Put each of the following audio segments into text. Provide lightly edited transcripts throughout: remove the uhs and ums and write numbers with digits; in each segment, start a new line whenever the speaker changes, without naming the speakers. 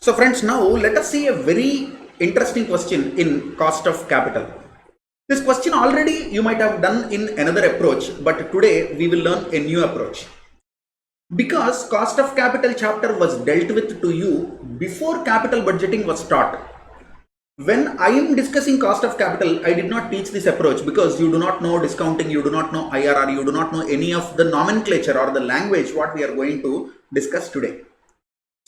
So friends, now let us see a very interesting question in cost of capital. This question already you might have done in another approach, but today we will learn a new approach. Because cost of capital chapter was dealt with to you before capital budgeting was taught. When I am discussing cost of capital, I did not teach this approach because you do not know discounting, you do not know IRR, you do not know any of the nomenclature or the language what we are going to discuss today.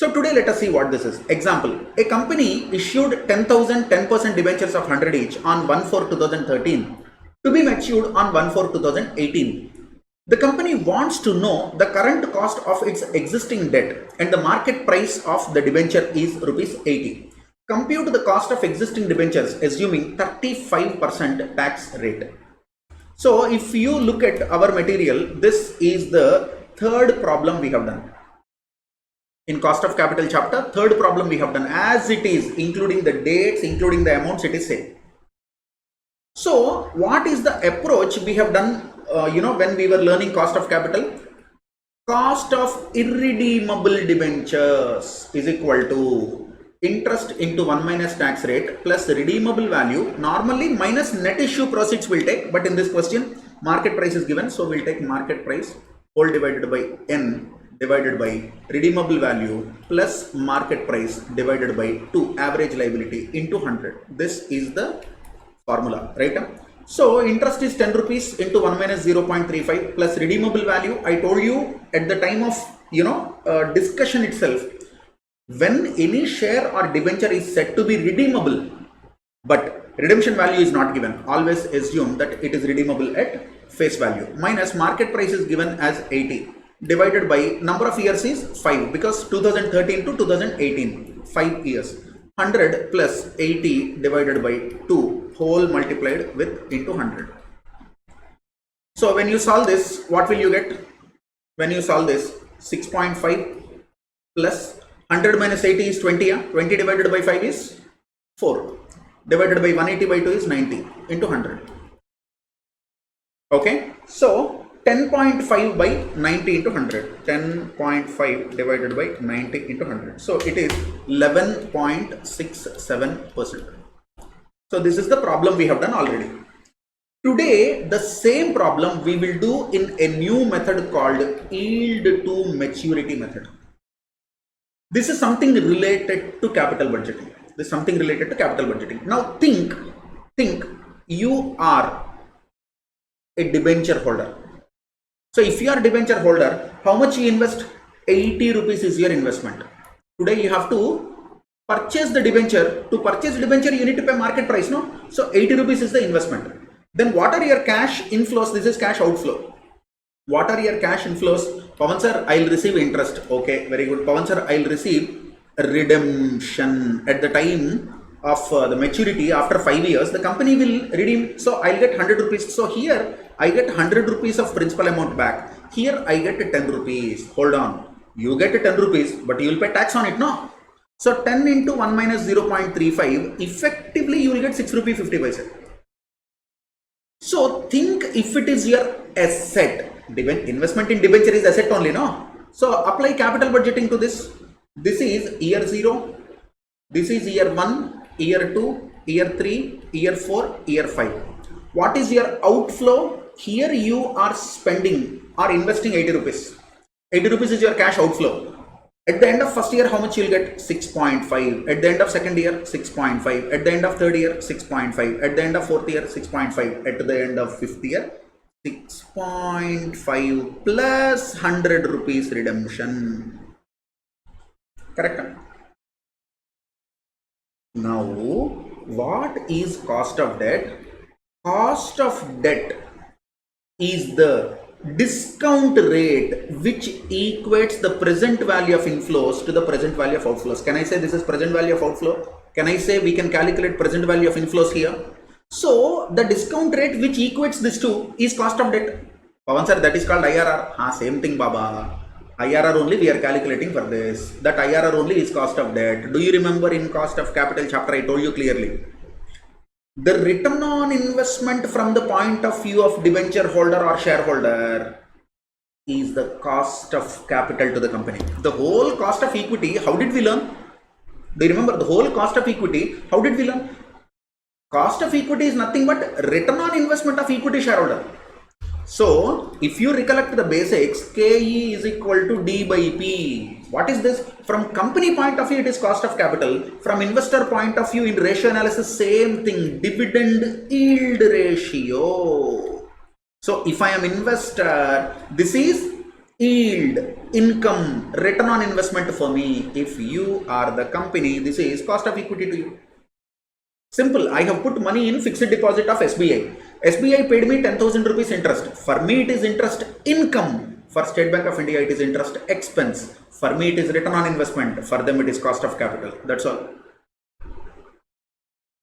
So today let us see what this is. Example, a company issued 10,000 10% debentures of 100 each on 1/4/2013 to be matured on 1/4/2018. The company wants to know the current cost of its existing debt and the market price of the debenture is rupees 80. Compute the cost of existing debentures assuming 35% tax rate. So if you look at our material, this is the third problem we have done. In cost of capital chapter, third problem we have done as it is, including the dates, including the amounts, it is same. So what is the approach we have done, when we were learning cost of capital? Cost of irredeemable debentures is equal to interest into 1 minus tax rate plus redeemable value, normally minus net issue proceeds will take, but in this question market price is given, so we'll take market price whole divided by n divided by redeemable value plus market price divided by 2 average liability into 100. This is the formula, right? So interest is 10 rupees into 1 minus 0.35 plus redeemable value. I told you at the time of discussion itself, when any share or debenture is said to be redeemable, but redemption value is not given, always assume that it is redeemable at face value, minus market price is given as 80 divided by number of years is 5 because 2013 to 2018, 5 years. 100 plus 80 divided by 2 whole multiplied with into 100. So when you solve this, what will you get? When you solve this, 6.5 plus 100 minus 80 is 20. 20 divided by 5 is 4. Divided by 180 by 2 is 90 into 100. Okay. So 10.5 by 90 into 100. 10.5 divided by 90 into 100. So it is 11.67%. So this is the problem we have done already. Today, the same problem we will do in a new method called yield to maturity method. This is something related to capital budgeting. This is something related to capital budgeting. Now think you are a debenture holder. So if you are a debenture holder, how much you invest? 80 rupees is your investment. Today you have to purchase the debenture. To purchase the debenture, you need to pay market price, no? So 80 rupees is the investment. Then what are your cash inflows? This is cash outflow. What are your cash inflows? Pawan sir, I'll receive interest. Okay, very good. Pawan sir, I'll receive redemption at the time of the maturity after 5 years. The company will redeem. So I'll get 100 rupees. So here I get 100 rupees of principal amount back. Here I get 10 rupees. Hold on. You get 10 rupees, but you will pay tax on it, no? So 10 into 1 minus 0.35, effectively you will get 6 rupees 50 paise. So think if it is your asset. Investment in debenture is asset only, no? So apply capital budgeting to this. This is year 0. This is year 1, year 2, year 3, year 4, year 5. What is your outflow? Here you are spending or investing 80 rupees. 80 rupees is your cash outflow. At the end of first year, how much you will get? 6.5. At the end of second year, 6.5. At the end of third year, 6.5. At the end of fourth year, 6.5. At the end of fifth year, 6.5 plus 100 rupees redemption. Correct? Now, what is cost of debt? Cost of debt is the discount rate which equates the present value of inflows to the present value of outflows. Can I say this is present value of outflow? Can I say we can calculate present value of inflows here? So the discount rate which equates this to is cost of debt. Pawan sir, that is called IRR. Same thing, Baba. IRR only we are calculating for this. That IRR only is cost of debt. Do you remember in cost of capital chapter I told you clearly? The return on investment from the point of view of debenture holder or shareholder is the cost of capital to the company. The whole cost of equity, how did we learn? Do you remember the whole cost of equity? How did we learn? Cost of equity is nothing but return on investment of equity shareholder. So, if you recollect the basics, KE is equal to D by P. What is this? From company point of view, it is cost of capital. From investor point of view, in ratio analysis, same thing, dividend yield ratio. So, if I am investor, this is yield, income, return on investment for me. If you are the company, this is cost of equity to you. Simple. I have put money in fixed deposit of SBI. SBI paid me 10,000 rupees interest. For me, it is interest income. For State Bank of India, it is interest expense. For me, it is return on investment. For them, it is cost of capital. That's all.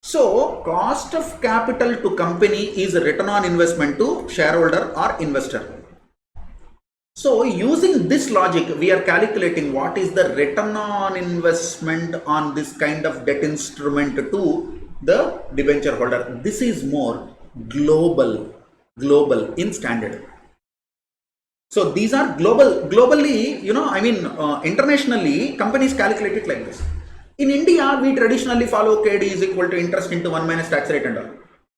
So, cost of capital to company is return on investment to shareholder or investor. So, using this logic, we are calculating what is the return on investment on this kind of debt instrument to the debenture holder. This is more global in standard. So these are globally, internationally companies calculate it like this. In India, we traditionally follow KD is equal to interest into 1 minus tax rate and all.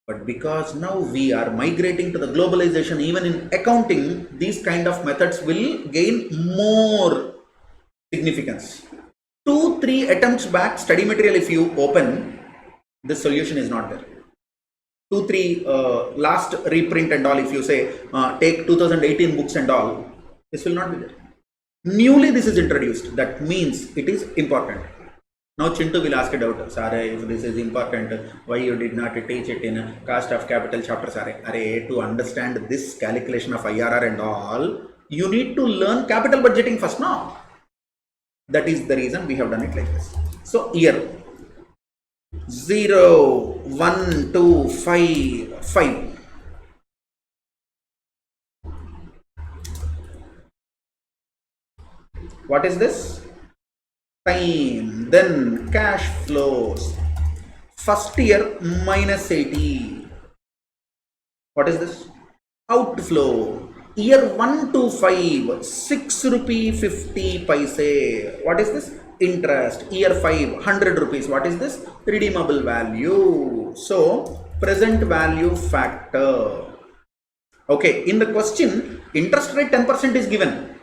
But because now we are migrating to the globalization, even in accounting, these kind of methods will gain more significance. 2-3 attempts back, study material if you open, this solution is not there. 2-3 last reprint and all, if you say take 2018 books and all, this will not be there. Newly this is introduced. That means it is important. Now Chintu will ask a doubt. Sir, if this is important, why you did not teach it in cost of capital chapter? Sir, to understand this calculation of IRR and all, you need to learn capital budgeting first now. That is the reason we have done it like this. So here 0, 1, 2, 5, 5. What is this? Time. Then cash flows. First year minus 80. What is this? Outflow. Year 1 to 5, 6 rupee 50 paise. What is this? Interest. Year 5, 100 rupees. What is this? Redeemable value. So, present value factor. Okay, in the question, interest rate 10% is given.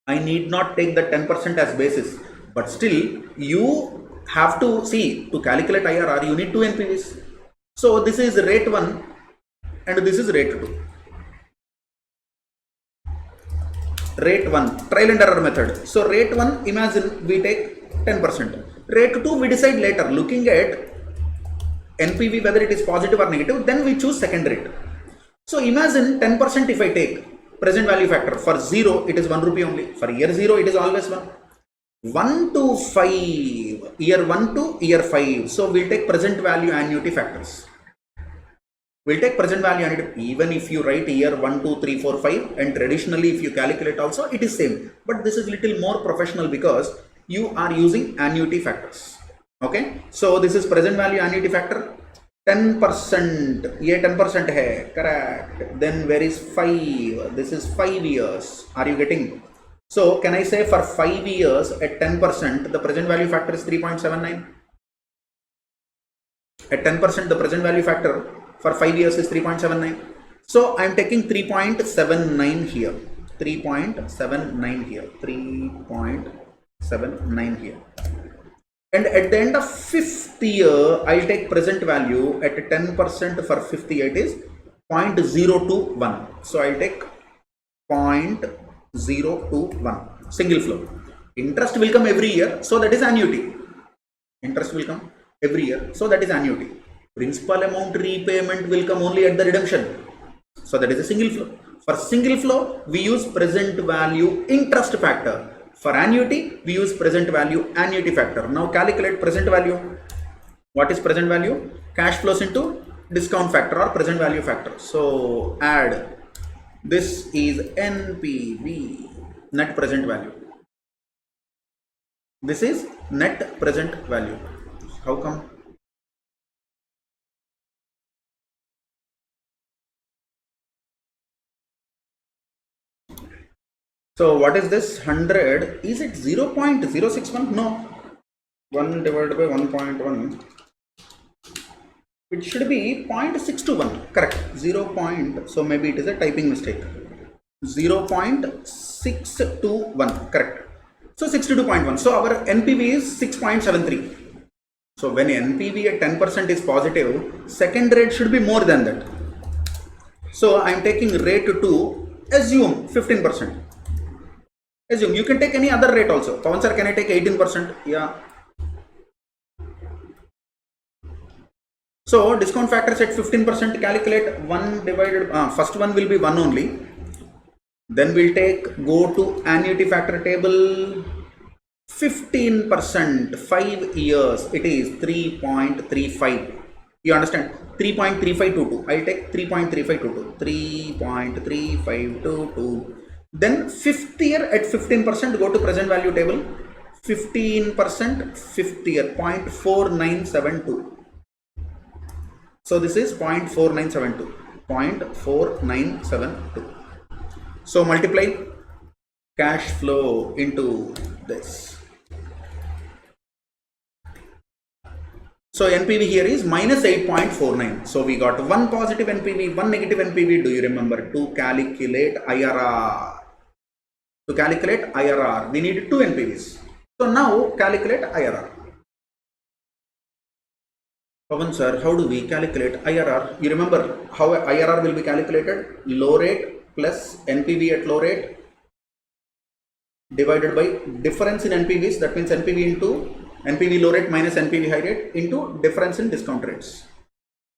I need not take the 10% as basis. But still, you have to see, to calculate IRR, you need 2 NPVs. So, this is rate 1 and this is rate 2. Rate 1, trial and error method. So rate 1, imagine we take 10%. Rate 2, we decide later, looking at NPV, whether it is positive or negative, then we choose second rate. So imagine 10% if I take present value factor. For 0, it is 1 rupee only. For year 0, it is always 1. 1 to 5, year 1 to year 5. So we'll take present value annuity factors. We'll take present value annuity, even if you write year 1, 2, 3, 4, 5, and traditionally if you calculate also, it is same. But this is little more professional because you are using annuity factors. Okay, so this is present value annuity factor. 10%, ye 10% hai, correct. Then where is 5? This is 5 years. Are you getting? So can I say for 5 years at 10%, the present value factor is 3.79? At 10%, the present value factor for 5 years is 3.79. So I am taking 3.79 here. 3.79 here. 3.79 here. And at the end of 5th year, I'll take present value at 10% for 5th year, it is 0.021. So I'll take 0.021. Single flow. Interest will come every year, so that is annuity. Interest will come every year, so that is annuity. Principal amount repayment will come only at the redemption, so that is a single flow. For single flow, we use present value interest factor. For annuity, we use present value annuity factor. Now calculate present value. What is present value? Cash flows into discount factor or present value factor. So add, this is NPV, net present value. This is net present value. How come? So what is this 100? Is it 0.061? No. 1 divided by 1.1, it should be 0.621, correct, 0. So maybe it is a typing mistake. 0.621, correct. So 62.1. So our NPV is 6.73. So when NPV at 10% is positive, second rate should be more than that. So I am taking rate to assume 15%. Assume, you can take any other rate also. Pawan sir, can I take 18%? Yeah. So discount factors at 15%, calculate 1 divided, first one will be 1 only. Then we'll go to annuity factor table, 15%, 5 years, it is 3.35. You understand? 3.3522. I'll take 3.3522. 3.3522. Then fifth year at 15%, go to present value table. 15%, fifth year, 0.4972. So this is 0.4972. 0.4972. So multiply cash flow into this. So NPV here is minus 8.49. So we got one positive NPV, one negative NPV. Do you remember? To calculate IRR. To calculate IRR, we need two NPVs. So now calculate IRR. Pawan sir, how do we calculate IRR? You remember how IRR will be calculated? Low rate plus NPV at low rate divided by difference in NPVs. That means NPV into NPV low rate minus NPV high rate into difference in discount rates.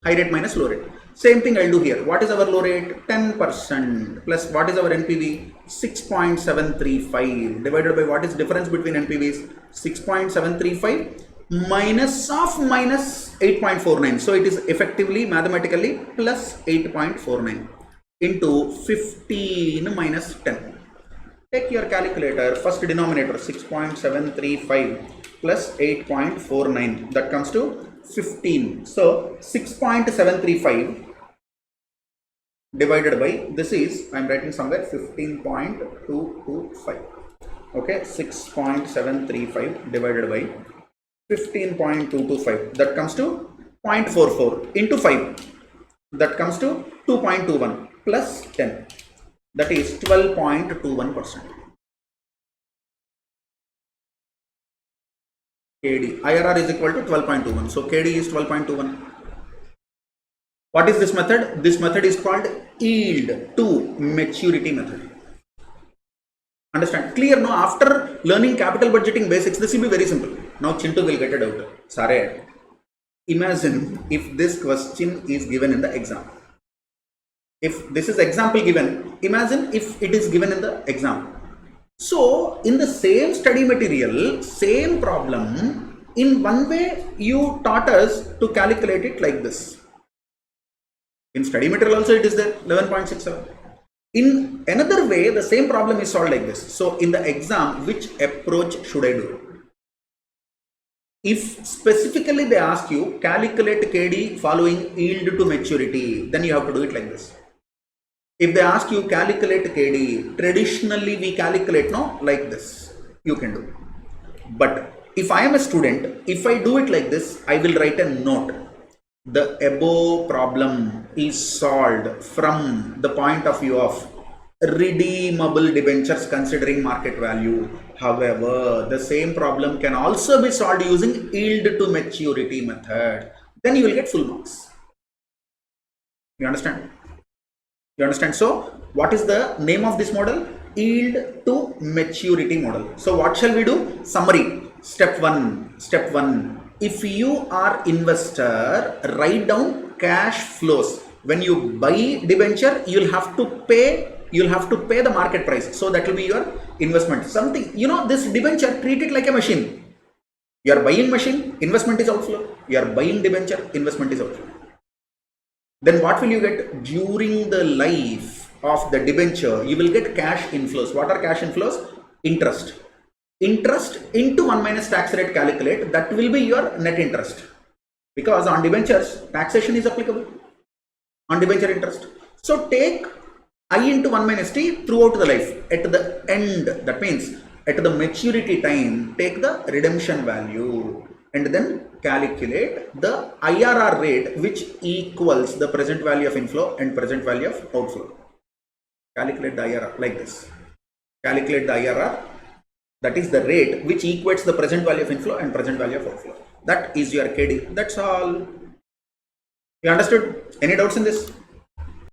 High rate minus low rate. Same thing I'll do here. What is our low rate? 10% plus what is our NPV? 6.735 divided by what is difference between NPVs? 6.735 minus of minus 8.49. So it is effectively mathematically plus 8.49 into 15 minus 10. Take your calculator, first denominator 6.735 plus 8.49, that comes to 15. So 6.735 divided by, this is, I am writing somewhere 15.225. Okay, 6.735 divided by 15.225, that comes to 0.44 into 5, that comes to 2.21 plus 10, that is 12.21%. KD, IRR is equal to 12.21. So KD is 12.21. What is this method? This method is called yield to maturity method. Understand? Clear? No? After learning capital budgeting basics, this will be very simple. Now Chintu will get it out. Sare, imagine if this question is given in the exam. If this is example given, imagine if it is given in the exam. So in the same study material, same problem, in one way you taught us to calculate it like this. In study material also it is there, 11.67. In another way, the same problem is solved like this. So in the exam, which approach should I do? If specifically they ask you calculate KD following yield to maturity, then you have to do it like this. If they ask you calculate KD, traditionally we calculate like this, you can do. But if I am a student, if I do it like this, I will write a note. The above problem is solved from the point of view of redeemable debentures considering market value. However, the same problem can also be solved using yield to maturity method. Then you will get full marks. You understand? You understand? So what is the name of this model? Yield to maturity model. So what shall we do? Summary. Step 1. Step 1. If you are investor, write down cash flows. When you buy debenture, you'll have to pay the market price. So that will be your investment. Something, this debenture, treat it like a machine. You are buying machine, investment is outflow. You are buying debenture, investment is outflow. Then what will you get? During the life of the debenture, you will get cash inflows. What are cash inflows? Interest. Interest into 1 minus tax rate calculate, that will be your net interest. Because on debentures, taxation is applicable on debenture interest. So take I into 1 minus t throughout the life. At the end, that means at the maturity time, take the redemption value and then calculate the IRR rate which equals the present value of inflow and present value of outflow. Calculate the IRR like this. Calculate the IRR, that is the rate which equates the present value of inflow and present value of outflow. That is your KD. That's all. You understood? Any doubts in this?